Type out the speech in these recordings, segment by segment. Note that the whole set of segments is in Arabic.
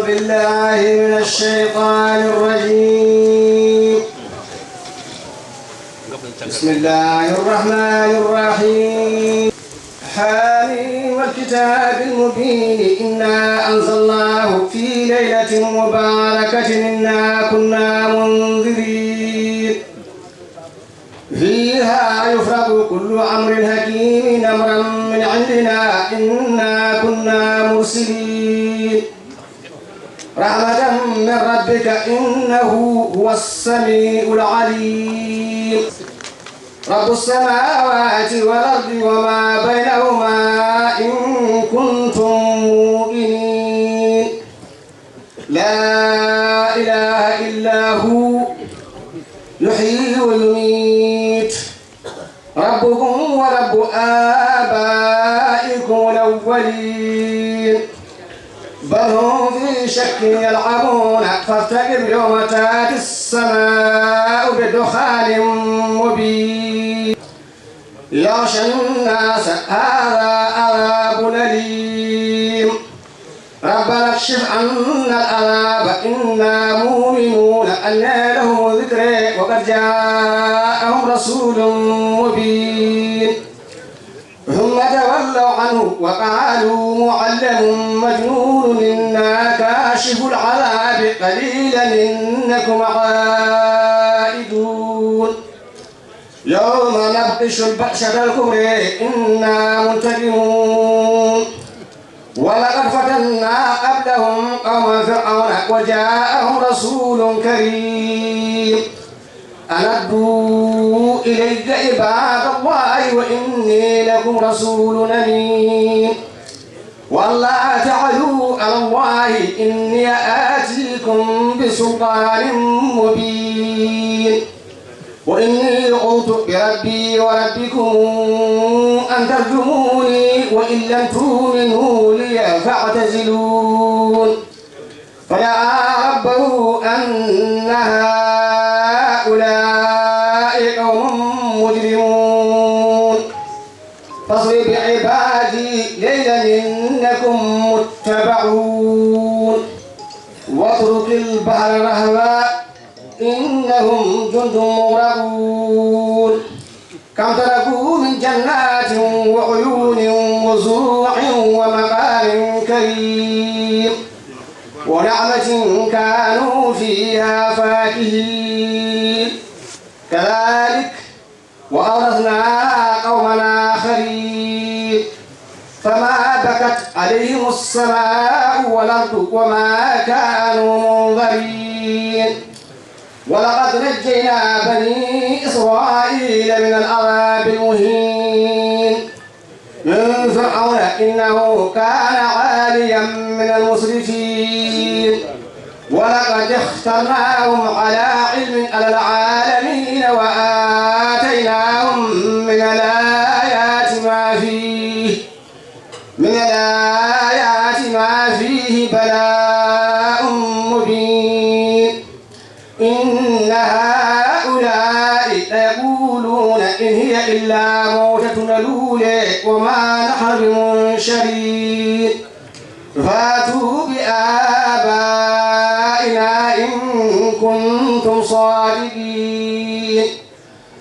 بالله من الشيطان الرجيم. بسم الله الرحمن الرحيم. حامين والكتاب المبين إنا أنزلناه في ليلة مباركة إنا كنا منذرين فيها يفرق كل أمر حكيم أمرا من عندنا إنا كنا مرسلين رحمة من ربك إنه هو السميع العليم. رب السماوات والأرض وما بينهما إن كنتم موقنين لا إله إلا هو يحيي ويميت ربكم ورب آبائكم الأولين بل هم في شك يلعبون فارتقب يوم تأتي السماء بدخان مبين يغشى الناس هذا عذاب أليم ربنا اكشف عنا العذاب إنا مؤمنون أن لهم ذكر وقد جاءهم رسول مبين ثم تولوا عنه وقالوا معلم مجنون إنا كاشف العذاب قليلا إنكم عائدون يوم نبطش البطشة الكبرى إنا منتقمون ولقد فتنا قبلهم قوم فرعون وجاءهم رسول كريم أن أدوا إليك عباد الله وإني لكم رسول أمين وأن لا تعلوا على الله إني آتيكم بسلطان مبين وإني قلت بربي وربكم أن ترجموني وإن لم تؤمنوا لي فاعتزلون فدعا ربه أن هؤلاء قوم مجرمون فاصبر بعبادي ليلا إنكم متبعون واترك البحر رهوا إنهم جند مغرقون كم تركوا من جنات وعيون وزروع ومقام كريم ونعمة كانوا فيها فاكهين كذلك وأورثنا قوما آخرين فما بكت عليهم السماء والأرض وما كانوا منظرين ولقد نجينا بني إسرائيل من العذاب المهين من فرعون إنه كان عاليا من المسرفين ولقد اخترناهم على علم على العالمين وآتيناهم من الآيات ما فيه بلاء مبين إن هؤلاء ليقولون إن هي إلا موتتنا الأولى وما نحن بمنشرين فاتوا بآبائنا إن كنتم صادقين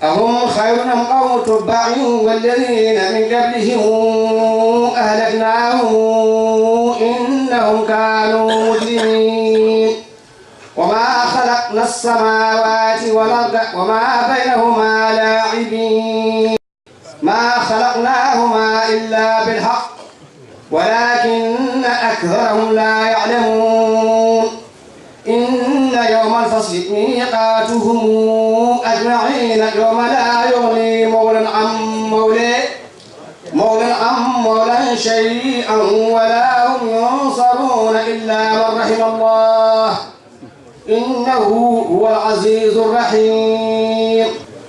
أهم خير أم قوم تبع والذين من قبلهم أهلكناهم إنهم كانوا مجرمين وما خلقنا السماوات والأرض وما بينهما لاعبين ما خلقناهما إلا بالحق ولكن أكثرهم لا يعلمون إن يوم الفصل ميقاتهم أجمعين يوم لا يغني مولى عن مولى شيئا ولا هم ينصرون إلا من رحم الله إنه هو العزيز الرحيم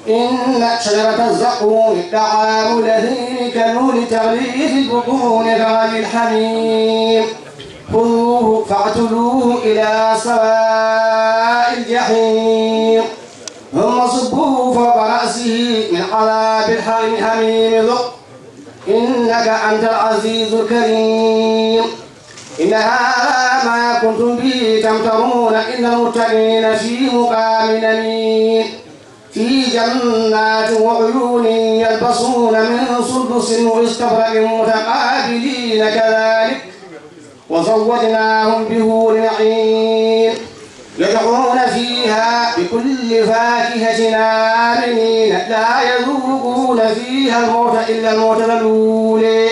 إن شجرة الزقوم طعام الأثيم كالمهل تغلي في البطون كغلي الحميم خذوه فاعتلوه إلى سواء الجحيم ثم صبوه فوق رأسه من عذاب الحميم ذق إنك أنت العزيز الكريم إن هذا ما كنتم به تمترون إن المتقين في مقام أمين في جنات وعيون يلبسون من سندس واستبرق متقابلين كذلك وزوجناهم بحور عين يدعون فيها بكل فاكهة آمنين لا يذوقون فيها الموت إلا الموت الأولى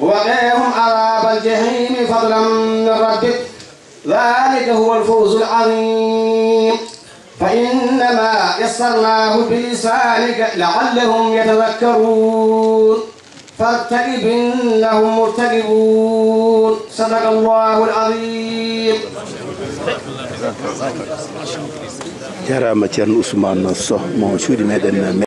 ووقاهم عذاب الجحيم فضلا من ربك ذلك هو الفوز العظيم فإنما يسرناه بلسانك لعلهم يتذكرون فارتقب إنهم مرتقبون صدق الله العظيم. جرى متيان عثمان نصه موجود مدن